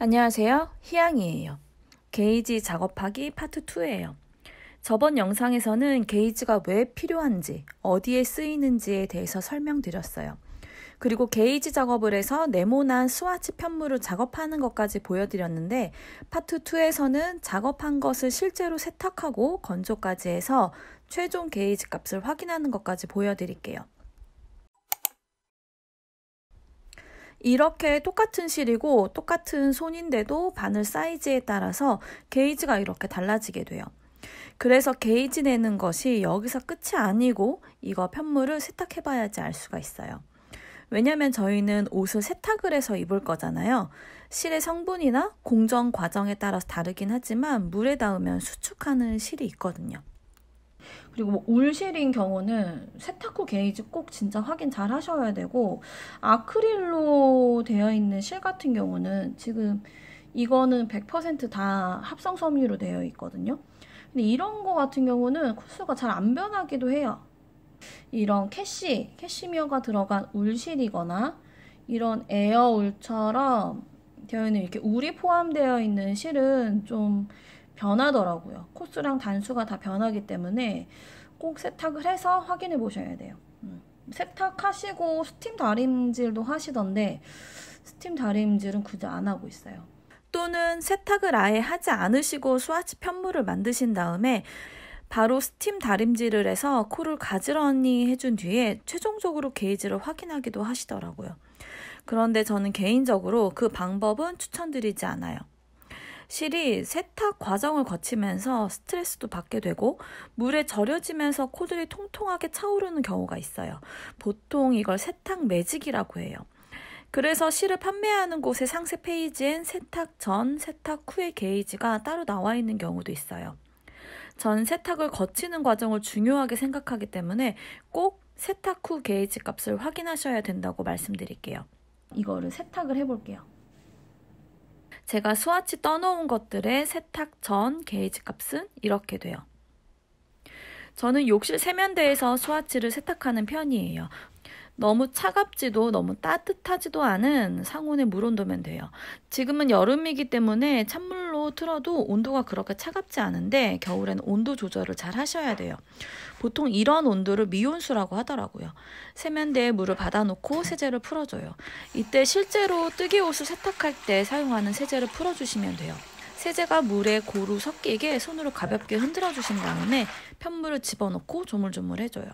안녕하세요. 희양이에요. 게이지 작업하기 파트 2예요. 저번 영상에서는 게이지가 왜 필요한지, 어디에 쓰이는지에 대해서 설명드렸어요. 그리고 게이지 작업을 해서 네모난 스와치 편물을 작업하는 것까지 보여드렸는데 파트 2에서는 작업한 것을 실제로 세탁하고 건조까지 해서 최종 게이지 값을 확인하는 것까지 보여드릴게요. 이렇게 똑같은 실이고 똑같은 손인데도 바늘 사이즈에 따라서 게이지가 이렇게 달라지게 돼요. 그래서 게이지 내는 것이 여기서 끝이 아니고 이거 편물을 세탁해 봐야지 알 수가 있어요. 왜냐면 저희는 옷을 세탁을 해서 입을 거잖아요. 실의 성분이나 공정 과정에 따라서 다르긴 하지만 물에 닿으면 수축하는 실이 있거든요. 그리고 뭐 울실인 경우는 세탁 후 게이지 꼭 진짜 확인 잘 하셔야 되고, 아크릴로 되어 있는 실 같은 경우는 지금 이거는 100% 다 합성 섬유로 되어 있거든요. 근데 이런 거 같은 경우는 코스가 잘 안 변하기도 해요. 이런 캐시미어가 들어간 울실이거나 이런 에어울처럼 되어 있는 이렇게 울이 포함되어 있는 실은 좀 변하더라고요. 코스랑 단수가 다 변하기 때문에 꼭 세탁을 해서 확인해 보셔야 돼요. 세탁하시고 스팀 다림질도 하시던데 스팀 다림질은 굳이 안 하고 있어요. 또는 세탁을 아예 하지 않으시고 스와치 편물을 만드신 다음에 바로 스팀 다림질을 해서 코를 가지런히 해준 뒤에 최종적으로 게이지를 확인하기도 하시더라고요. 그런데 저는 개인적으로 그 방법은 추천드리지 않아요. 실이 세탁 과정을 거치면서 스트레스도 받게 되고 물에 절여지면서 코들이 통통하게 차오르는 경우가 있어요. 보통 이걸 세탁 매직이라고 해요. 그래서 실을 판매하는 곳의 상세 페이지엔 세탁 전, 세탁 후의 게이지가 따로 나와 있는 경우도 있어요. 전 세탁을 거치는 과정을 중요하게 생각하기 때문에 꼭 세탁 후 게이지 값을 확인하셔야 된다고 말씀드릴게요. 이거를 세탁을 해볼게요. 제가 스와치 떠놓은 것들의 세탁 전 게이지 값은 이렇게 돼요. 저는 욕실 세면대에서 스와치를 세탁하는 편이에요. 너무 차갑지도 너무 따뜻하지도 않은 상온의 물 온도면 돼요. 지금은 여름이기 때문에 찬물로 틀어도 온도가 그렇게 차갑지 않은데 겨울에는 온도 조절을 잘 하셔야 돼요. 보통 이런 온도를 미온수라고 하더라고요. 세면대에 물을 받아놓고 세제를 풀어줘요. 이때 실제로 뜨개 옷을 세탁할 때 사용하는 세제를 풀어주시면 돼요. 세제가 물에 고루 섞이게 손으로 가볍게 흔들어 주신 다음에 편물을 집어넣고 조물조물 해줘요.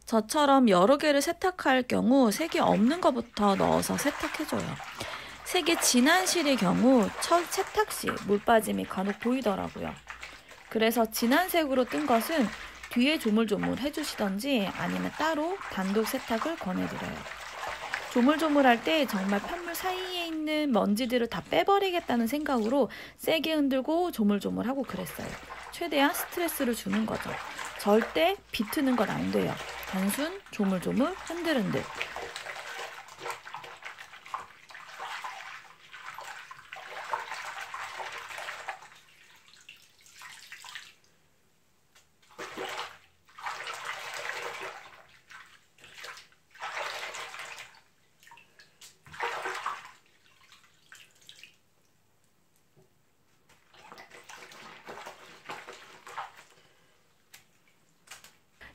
저처럼 여러 개를 세탁할 경우 색이 없는 것부터 넣어서 세탁해줘요. 색이 진한 실의 경우 첫 세탁 시 물 빠짐이 간혹 보이더라고요. 그래서 진한 색으로 뜬 것은 뒤에 조물조물 해주시던지 아니면 따로 단독 세탁을 권해드려요. 조물조물할 때 정말 편물 사이에 있는 먼지들을 다 빼버리겠다는 생각으로 세게 흔들고 조물조물하고 그랬어요. 최대한 스트레스를 주는 거죠. 절대 비트는 건 안 돼요. 단순 조물조물 흔들흔들.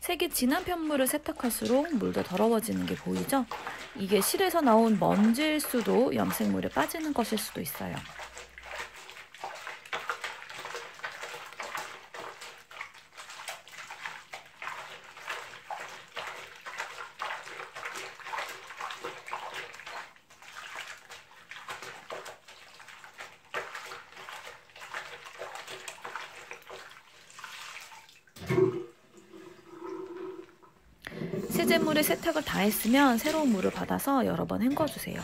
색이 진한 편물을 세탁할수록 물도 더러워지는 게 보이죠? 이게 실에서 나온 먼지일 수도 염색물에 빠지는 것일 수도 있어요. 세제물에 세탁을 다 했으면 새로운 물을 받아서 여러 번 헹궈주세요.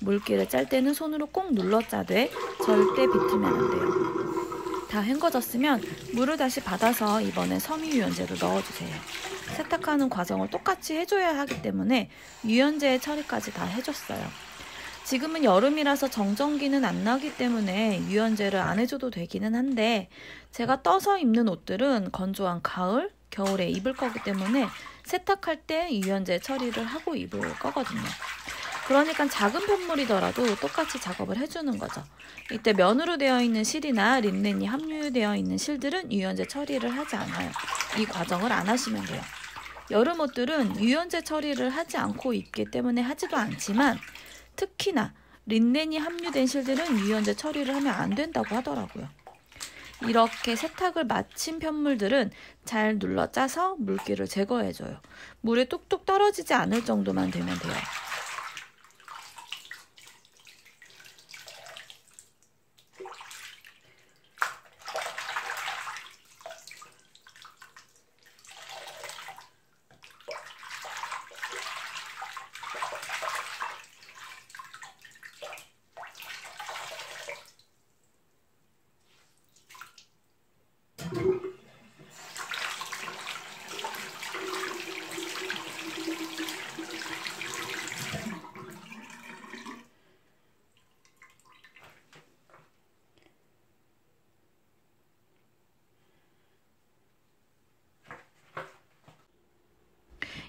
물기를 짤 때는 손으로 꼭 눌러 짜되 절대 비틀면 안 돼요. 다 헹궈졌으면 물을 다시 받아서 이번엔 섬유유연제를 넣어주세요. 세탁하는 과정을 똑같이 해줘야 하기 때문에 유연제의 처리까지 다 해줬어요. 지금은 여름이라서 정전기는 안 나기 때문에 유연제를 안 해줘도 되기는 한데 제가 떠서 입는 옷들은 건조한 가을, 겨울에 입을 거기 때문에 세탁할 때 유연제 처리를 하고 입을 거거든요. 그러니까 작은 편물이더라도 똑같이 작업을 해주는 거죠. 이때 면으로 되어 있는 실이나 린넨이 함유되어 있는 실들은 유연제 처리를 하지 않아요. 이 과정을 안 하시면 돼요. 여름 옷들은 유연제 처리를 하지 않고 입기 때문에 하지도 않지만 특히나 린넨이 함유된 실들은 유연제 처리를 하면 안 된다고 하더라고요. 이렇게 세탁을 마친 편물들은 잘 눌러 짜서 물기를 제거해줘요. 물에 뚝뚝 떨어지지 않을 정도만 되면 돼요.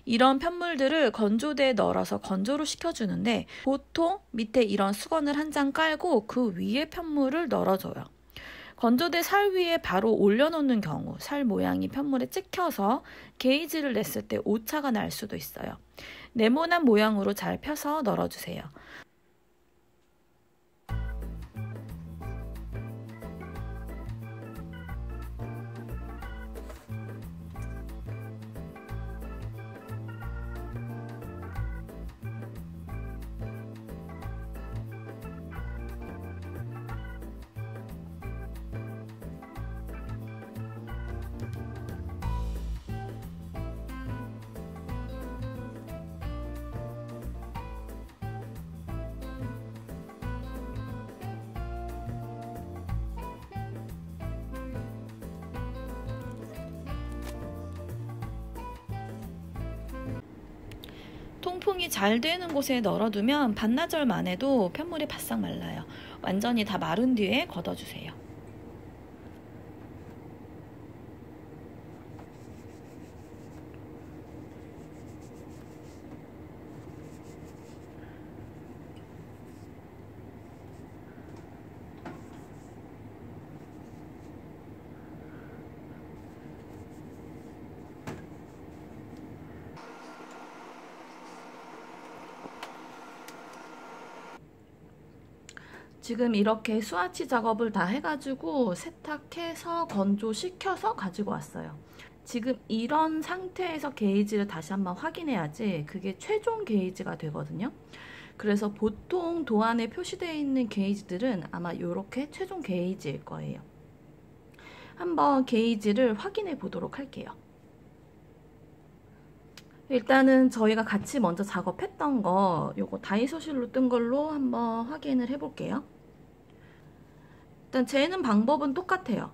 이런 편물들을 건조대에 널어서 건조를 시켜주는데 보통 밑에 이런 수건을 한 장 깔고 그 위에 편물을 널어줘요. 건조대 살 위에 바로 올려놓는 경우 살 모양이 편물에 찍혀서 게이지를 냈을 때 오차가 날 수도 있어요. 네모난 모양으로 잘 펴서 널어주세요. 통풍이 잘 되는 곳에 널어두면 반나절만 해도 편물이 바싹 말라요. 완전히 다 마른 뒤에 걷어주세요. 지금 이렇게 스와치 작업을 다 해가지고 세탁해서 건조시켜서 가지고 왔어요. 지금 이런 상태에서 게이지를 다시 한번 확인해야지 그게 최종 게이지가 되거든요. 그래서 보통 도안에 표시되어 있는 게이지들은 아마 이렇게 최종 게이지일 거예요. 한번 게이지를 확인해 보도록 할게요. 일단은 저희가 같이 먼저 작업했던 거 요거 다이소실로 뜬 걸로 한번 확인을 해 볼게요. 일단 재는 방법은 똑같아요.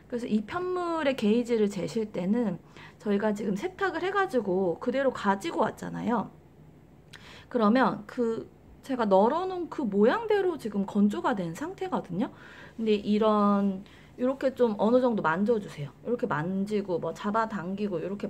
그래서 이 편물의 게이지를 재실 때는 저희가 지금 세탁을 해가지고 그대로 가지고 왔잖아요. 그러면 제가 널어놓은 그 모양대로 지금 건조가 된 상태거든요. 근데 이렇게 좀 어느 정도 만져주세요. 이렇게 만지고 뭐 잡아당기고 이렇게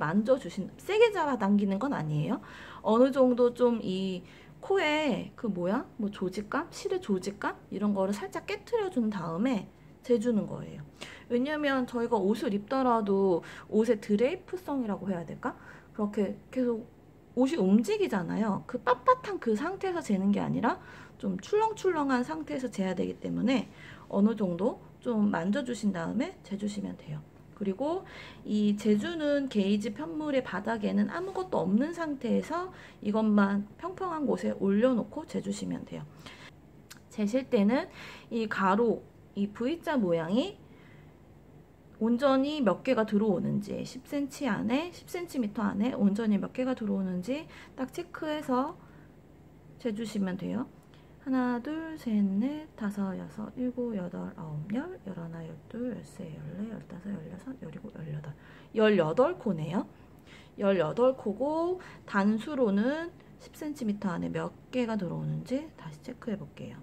세게 잡아당기는 건 아니에요. 어느 정도 좀 이 코에 그 모양, 뭐 조직감, 실의 조직감 이런 거를 살짝 깨트려 준 다음에 재주는 거예요. 왜냐면 저희가 옷을 입더라도 옷의 드레이프성이라고 해야 될까? 그렇게 계속 옷이 움직이잖아요. 그 빳빳한 그 상태에서 재는 게 아니라 좀 출렁출렁한 상태에서 재야 되기 때문에 어느 정도 좀 만져주신 다음에 재주시면 돼요. 그리고 이 재주는 게이지 편물의 바닥에는 아무것도 없는 상태에서 이것만 평평한 곳에 올려놓고 재주시면 돼요. 재실 때는 이 가로, 이 V자 모양이 온전히 몇 개가 들어오는지 10cm 안에, 10cm 안에 온전히 몇 개가 들어오는지 딱 체크해서 재주시면 돼요. 하나, 둘, 셋, 넷, 다섯, 여섯, 일곱, 여덟, 아홉, 열, 열하나, 열둘, 열세, 열네, 열다섯, 열여섯, 열일곱, 열여덟. 18코네요. 18코고 단수로는 10cm 안에 몇 개가 들어오는지 다시 체크해 볼게요.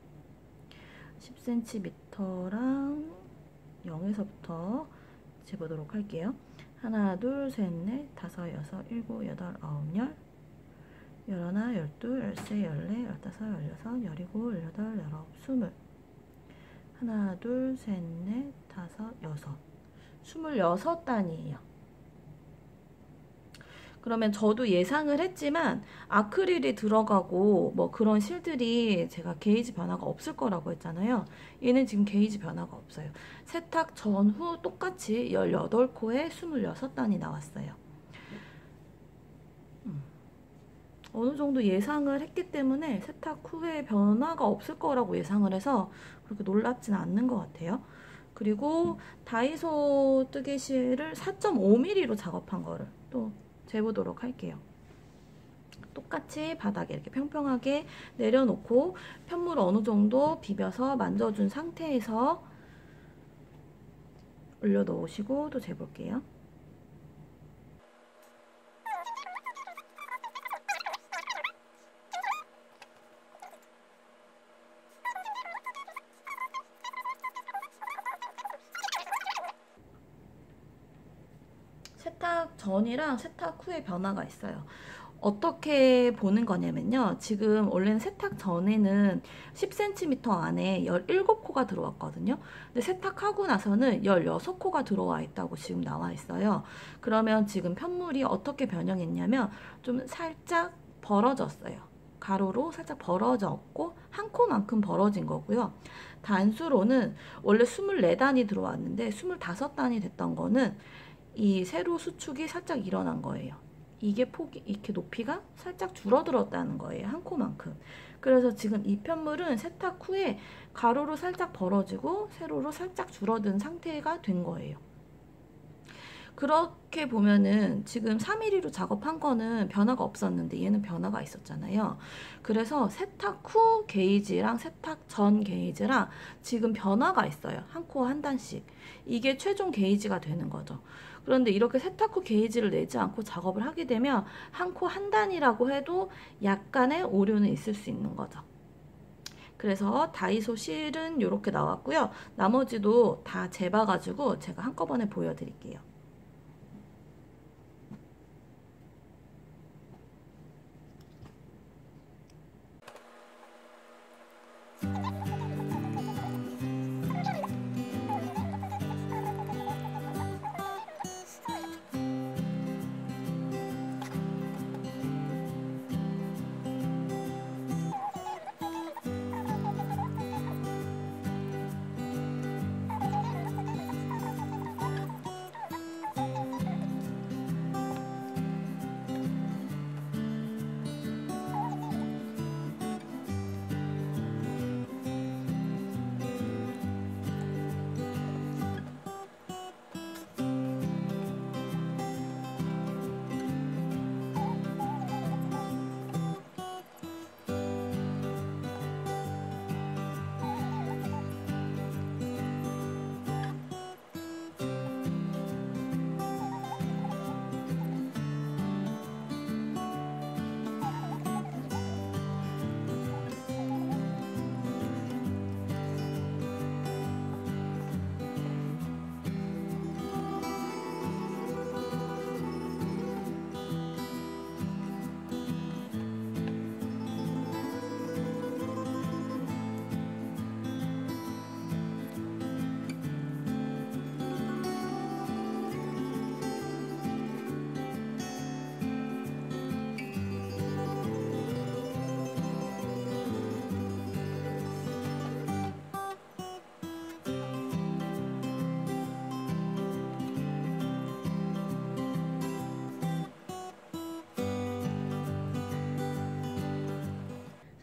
10cm랑 0에서부터 재보도록 할게요. 하나, 둘, 셋, 넷, 다섯, 여섯, 일곱, 여덟, 아홉, 열, 열하나, 열둘, 열세, 열네, 열다섯, 열여섯, 열일곱, 열여덟, 열아홉, 20. 하나, 둘, 셋, 넷, 다섯, 여섯. 26단이에요. 그러면 저도 예상을 했지만 아크릴이 들어가고 뭐 그런 실들이 제가 게이지 변화가 없을 거라고 했잖아요. 얘는 지금 게이지 변화가 없어요. 세탁 전후 똑같이 18코에 26단이 나왔어요. 어느 정도 예상을 했기 때문에 세탁 후에 변화가 없을 거라고 예상을 해서 그렇게 놀랍지는 않는 것 같아요. 그리고 다이소 뜨개실을 4.5mm로 작업한 거를 또 재보도록 할게요. 똑같이 바닥에 이렇게 평평하게 내려놓고 편물 어느 정도 비벼서 만져준 상태에서 올려놓으시고 또 재볼게요. 세탁 전이랑 세탁 후의 변화가 있어요. 어떻게 보는 거냐면요. 지금 원래는 세탁 전에는 10cm 안에 17코가 들어왔거든요. 근데 세탁하고 나서는 16코가 들어와 있다고 지금 나와 있어요. 그러면 지금 편물이 어떻게 변형했냐면 좀 살짝 벌어졌어요. 가로로 살짝 벌어졌고 한 코만큼 벌어진 거고요. 단수로는 원래 24단이 들어왔는데 25단이 됐던 거는 이 세로 수축이 살짝 일어난 거예요. 이게 폭이 이렇게 높이가 살짝 줄어들었다는 거예요. 한 코만큼. 그래서 지금 이 편물은 세탁 후에 가로로 살짝 벌어지고 세로로 살짝 줄어든 상태가 된 거예요. 그렇게 보면은 지금 3mm로 작업한 거는 변화가 없었는데 얘는 변화가 있었잖아요. 그래서 세탁 후 게이지랑 세탁 전 게이지랑 지금 변화가 있어요. 한 코 한 단씩. 이게 최종 게이지가 되는 거죠. 그런데 이렇게 세탁 후 게이지를 내지 않고 작업을 하게 되면 한 코 한 단이라고 해도 약간의 오류는 있을 수 있는 거죠. 그래서 다이소 실은 이렇게 나왔고요. 나머지도 다 재봐가지고 제가 한꺼번에 보여드릴게요.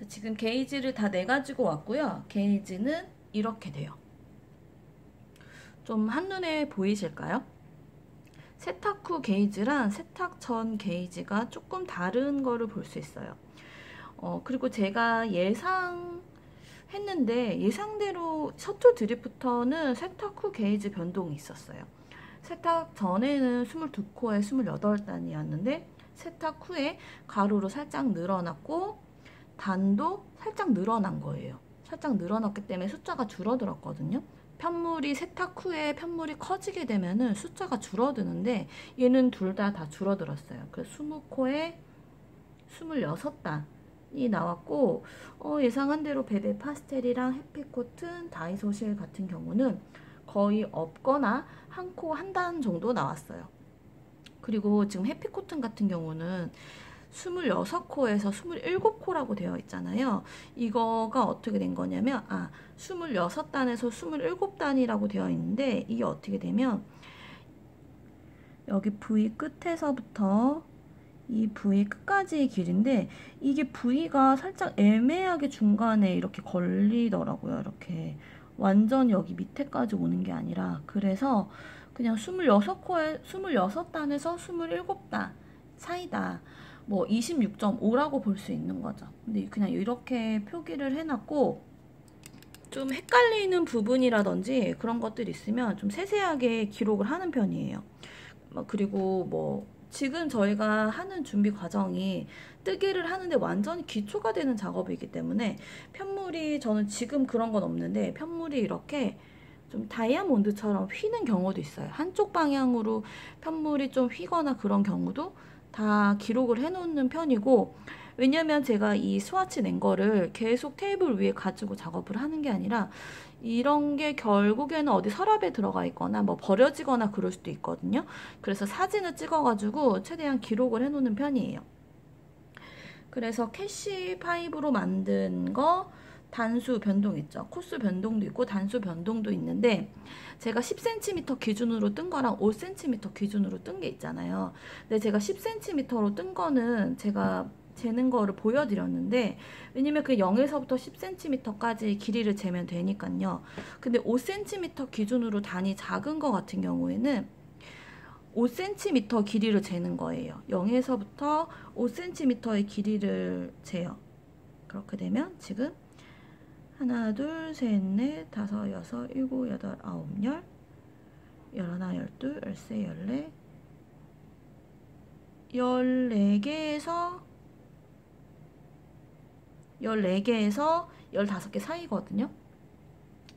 지금 게이지를 다 내가지고 왔고요. 게이지는 이렇게 돼요. 좀 한눈에 보이실까요? 세탁 후 게이지랑 세탁 전 게이지가 조금 다른 거를 볼 수 있어요. 그리고 제가 했는데 예상대로 셔틀 드리프터는 세탁 후 게이지 변동이 있었어요. 세탁 전에는 22코에 28단이었는데 세탁 후에 가로로 살짝 늘어났고 단도 살짝 늘어난 거예요. 살짝 늘어났기 때문에 숫자가 줄어들었거든요. 편물이 세탁 후에 편물이 커지게 되면은 숫자가 줄어드는데 얘는 둘 다 줄어들었어요. 그래서 20코에 26단이 나왔고 예상한 대로 베베 파스텔이랑 해피코튼, 다이소실 같은 경우는 거의 없거나 한 코 한 단 정도 나왔어요. 그리고 지금 해피코튼 같은 경우는 26코에서 27코라고 되어 있잖아요. 이거가 어떻게 된 거냐면 26단에서 27단이라고 되어 있는데 이게 어떻게 되면 여기 V 끝에서부터 이 V 끝까지의 길인데 이게 V가 살짝 애매하게 중간에 이렇게 걸리더라고요. 이렇게 완전 여기 밑에까지 오는 게 아니라 그래서 그냥 26단에서 27단 사이다. 뭐 26.5라고 볼 수 있는 거죠. 근데 그냥 이렇게 표기를 해놨고 좀 헷갈리는 부분이라든지 그런 것들이 있으면 좀 세세하게 기록을 하는 편이에요. 그리고 뭐 지금 저희가 하는 준비 과정이 뜨개를 하는데 완전히 기초가 되는 작업이기 때문에 편물이 저는 지금 그런 건 없는데 편물이 이렇게 좀 다이아몬드처럼 휘는 경우도 있어요. 한쪽 방향으로 편물이 좀 휘거나 그런 경우도 다 기록을 해놓는 편이고 왜냐면 제가 이 스와치 낸 거를 계속 테이블 위에 가지고 작업을 하는 게 아니라 이런 게 결국에는 어디 서랍에 들어가 있거나 뭐 버려지거나 그럴 수도 있거든요. 그래서 사진을 찍어가지고 최대한 기록을 해놓는 편이에요. 그래서 캐시5로 만든 거 단수 변동 있죠. 코스 변동도 있고 단수 변동도 있는데 제가 10cm 기준으로 뜬 거랑 5cm 기준으로 뜬 게 있잖아요. 근데 제가 10cm로 뜬 거는 제가 재는 거를 보여드렸는데 왜냐면 그 0에서부터 10cm까지 길이를 재면 되니까요. 근데 5cm 기준으로 단이 작은 거 같은 경우에는 5cm 길이를 재는 거예요. 0에서부터 5cm의 길이를 재요. 그렇게 되면 지금 하나, 둘, 셋, 넷, 다섯, 여섯, 일곱, 여덟, 아홉, 열, 열하나, 열둘, 열세, 열네, 14개에서 15개 사이거든요.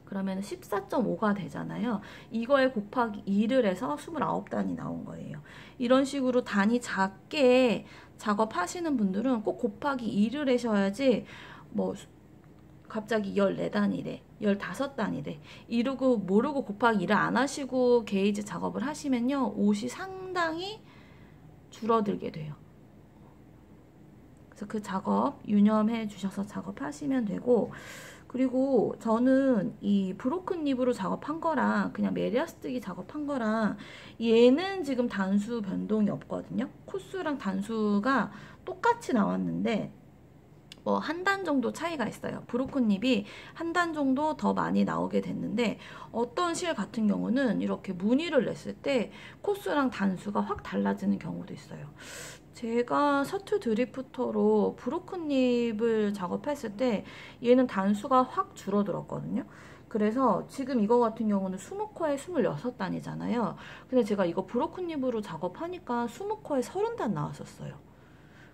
그러면 14.5가 되잖아요. 이거에 곱하기 2를 해서 29단이 나온 거예요. 이런 식으로 단이 작게 작업하시는 분들은 꼭 곱하기 2를 하셔야지 뭐 갑자기 14단이래 15단이래 이러고 모르고 곱하기 2를 안 하시고 게이지 작업을 하시면요 옷이 상당히 줄어들게 돼요. 그래서 그 작업 유념해 주셔서 작업하시면 되고 그리고 저는 이 브로큰 립으로 작업한 거랑 그냥 메리아스뜨기 작업한 거랑 얘는 지금 단수 변동이 없거든요. 코수랑 단수가 똑같이 나왔는데 뭐 한 단 정도 차이가 있어요. 브로큰 립이 한 단 정도 더 많이 나오게 됐는데 어떤 실 같은 경우는 이렇게 무늬를 냈을 때 코수랑 단수가 확 달라지는 경우도 있어요. 제가 셔틀 드리프터로 브로큰 립을 작업했을 때 얘는 단수가 확 줄어들었거든요. 그래서 지금 이거 같은 경우는 20코에 26단이잖아요. 근데 제가 이거 브로큰 립으로 작업하니까 20코에 30단 나왔었어요.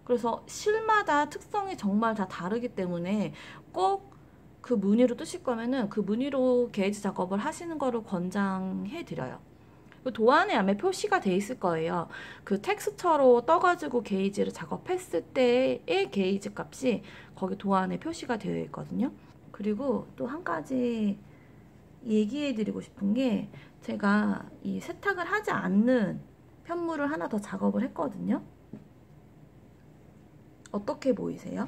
그래서 실마다 특성이 정말 다 다르기 때문에 꼭 그 무늬로 뜨실 거면은 그 무늬로 게이지 작업을 하시는 거를 권장해 드려요. 도안에 아마 표시가 돼 있을 거예요. 그 텍스처로 떠가지고 게이지를 작업했을 때의 게이지 값이 거기 도안에 표시가 되어 있거든요. 그리고 또 한 가지 얘기해 드리고 싶은 게 제가 이 세탁을 하지 않는 편물을 하나 더 작업을 했거든요. 어떻게 보이세요?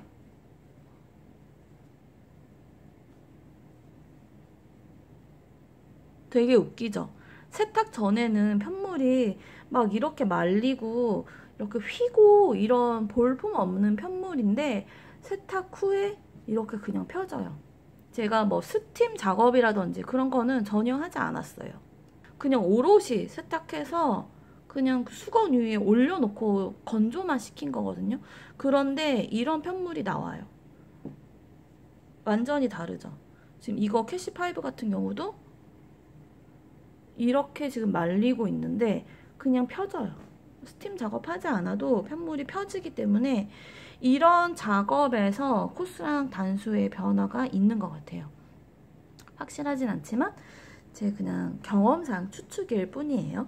되게 웃기죠? 세탁 전에는 편물이 막 이렇게 말리고 이렇게 휘고 이런 볼품 없는 편물인데 세탁 후에 이렇게 그냥 펴져요. 제가 뭐 스팀 작업이라든지 그런 거는 전혀 하지 않았어요. 그냥 오롯이 세탁해서 그냥 수건 위에 올려놓고 건조만 시킨 거거든요. 그런데 이런 편물이 나와요. 완전히 다르죠. 지금 이거 캐시파이브 같은 경우도 이렇게 지금 말리고 있는데 그냥 펴져요. 스팀 작업하지 않아도 편물이 펴지기 때문에 이런 작업에서 코스랑 단수의 변화가 있는 것 같아요. 확실하진 않지만 제 그냥 경험상 추측일 뿐이에요.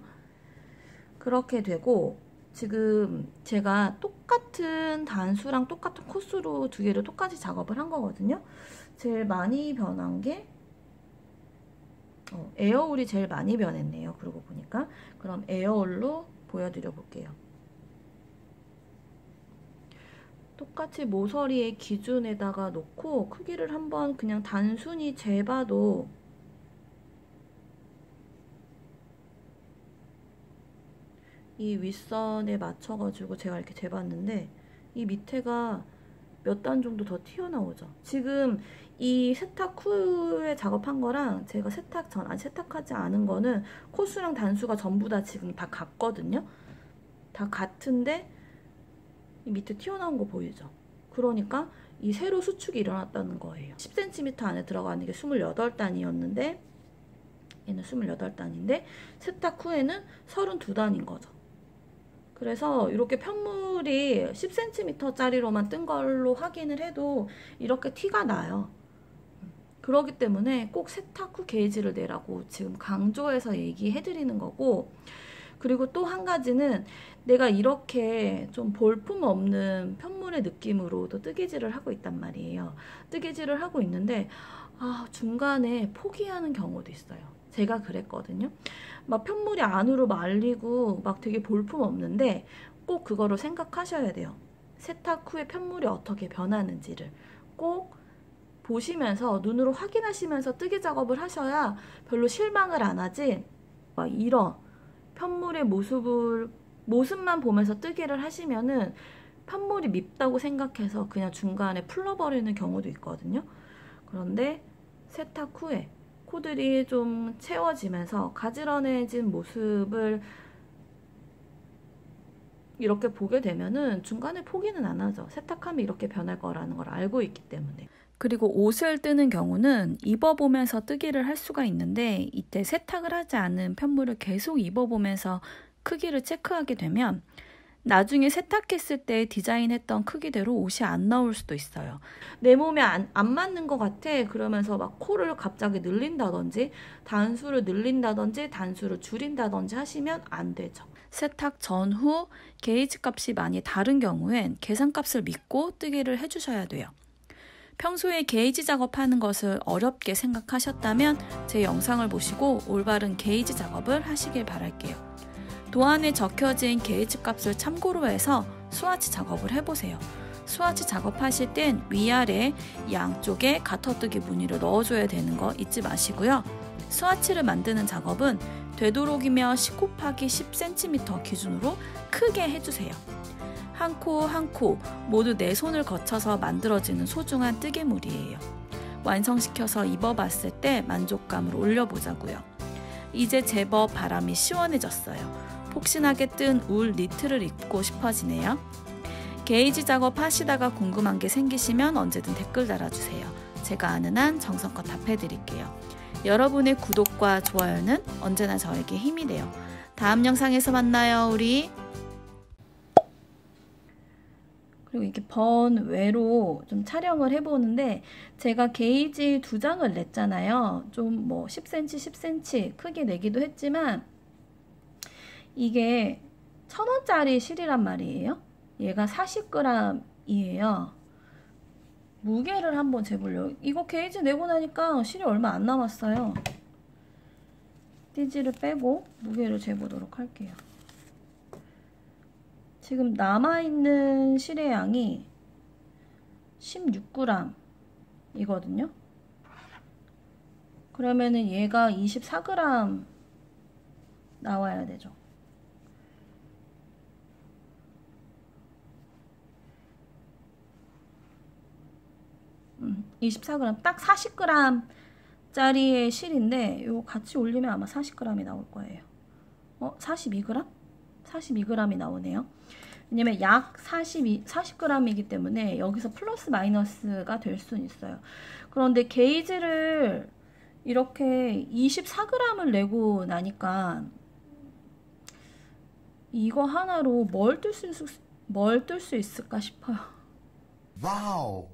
그렇게 되고 지금 제가 똑같은 단수랑 똑같은 코스로 두 개를 똑같이 작업을 한 거거든요. 제일 많이 변한 게 에어울이 제일 많이 변했네요. 그러고 보니까. 그럼 에어울로 보여드려 볼게요. 똑같이 모서리의 기준에다가 놓고 크기를 한번 그냥 단순히 재봐도 이 윗선에 맞춰가지고 제가 이렇게 재봤는데 이 밑에가 몇 단 정도 더 튀어나오죠. 지금 이 세탁 후에 작업한 거랑 제가 세탁 전, 세탁하지 않은 거는 코수랑 단수가 전부 다 지금 다 같거든요. 다 같은데 이 밑에 튀어나온 거 보이죠? 그러니까 이 세로 수축이 일어났다는 거예요. 10cm 안에 들어가는 게 28단이었는데 얘는 28단인데 세탁 후에는 32단인 거죠. 그래서 이렇게 편물이 10cm짜리로만 뜬 걸로 확인을 해도 이렇게 티가 나요. 그렇기 때문에 꼭 세탁 후 게이지를 내라고 지금 강조해서 얘기해 드리는 거고, 그리고 또 한 가지는 내가 이렇게 좀 볼품 없는 편물의 느낌으로도 뜨개질을 하고 있단 말이에요. 뜨개질을 하고 있는데 중간에 포기하는 경우도 있어요. 제가 그랬거든요. 막 편물이 안으로 말리고 막 되게 볼품 없는데 꼭 그거를 생각하셔야 돼요. 세탁 후에 편물이 어떻게 변하는지를 꼭 보시면서 눈으로 확인하시면서 뜨개 작업을 하셔야 별로 실망을 안 하지, 막 이런 편물의 모습만 보면서 뜨개를 하시면은 편물이 밉다고 생각해서 그냥 중간에 풀러버리는 경우도 있거든요. 그런데 세탁 후에 코들이 좀 채워지면서 가지런해진 모습을 이렇게 보게 되면은 중간에 포기는 안 하죠. 세탁하면 이렇게 변할 거라는 걸 알고 있기 때문에. 그리고 옷을 뜨는 경우는 입어보면서 뜨기를 할 수가 있는데, 이때 세탁을 하지 않은 편물을 계속 입어보면서 크기를 체크하게 되면 나중에 세탁했을 때 디자인했던 크기대로 옷이 안 나올 수도 있어요. 내 몸에 안 맞는 것 같아 그러면서 막 코를 갑자기 늘린다든지 단수를 늘린다든지 단수를 줄인다든지 하시면 안 되죠. 세탁 전후 게이지 값이 많이 다른 경우엔 계산값을 믿고 뜨개를 해주셔야 돼요. 평소에 게이지 작업하는 것을 어렵게 생각하셨다면 제 영상을 보시고 올바른 게이지 작업을 하시길 바랄게요. 도안에 적혀진 게이지 값을 참고로 해서 스와치 작업을 해보세요. 스와치 작업하실 땐 위아래 양쪽에 가터뜨기 무늬를 넣어줘야 되는 거 잊지 마시고요. 스와치를 만드는 작업은 되도록이면 10 곱하기 10cm 기준으로 크게 해주세요. 한 코 한 코 모두 내 손을 거쳐서 만들어지는 소중한 뜨개물이에요. 완성시켜서 입어봤을 때 만족감을 올려보자고요. 이제 제법 바람이 시원해졌어요. 폭신하게 뜬 울 니트를 입고 싶어지네요. 게이지 작업 하시다가 궁금한 게 생기시면 언제든 댓글 달아주세요. 제가 아는 한 정성껏 답해드릴게요. 여러분의 구독과 좋아요는 언제나 저에게 힘이 돼요. 다음 영상에서 만나요, 우리. 그리고 이렇게 번외로 좀 촬영을 해보는데, 제가 게이지 2장을 냈잖아요. 좀 뭐 10cm, 10cm 크게 내기도 했지만 이게 1000원짜리 실이란 말이에요. 얘가 40g이에요. 무게를 한번 재보려고. 이거 게이지 내고 나니까 실이 얼마 안 남았어요. 띠지를 빼고 무게를 재보도록 할게요. 지금 남아있는 실의 양이 16g 이거든요. 그러면은 얘가 24g 나와야 되죠. 24g, 딱 40g 짜리의 실인데 이거 같이 올리면 아마 40g이 나올 거예요. 42g? 42g이 나오네요. 왜냐면 약 40g이기 때문에 여기서 플러스 마이너스가 될 수는 있어요. 그런데 게이지를 이렇게 24g을 내고 나니까 이거 하나로 뭘 뜰 수 있을까 싶어요. 와우.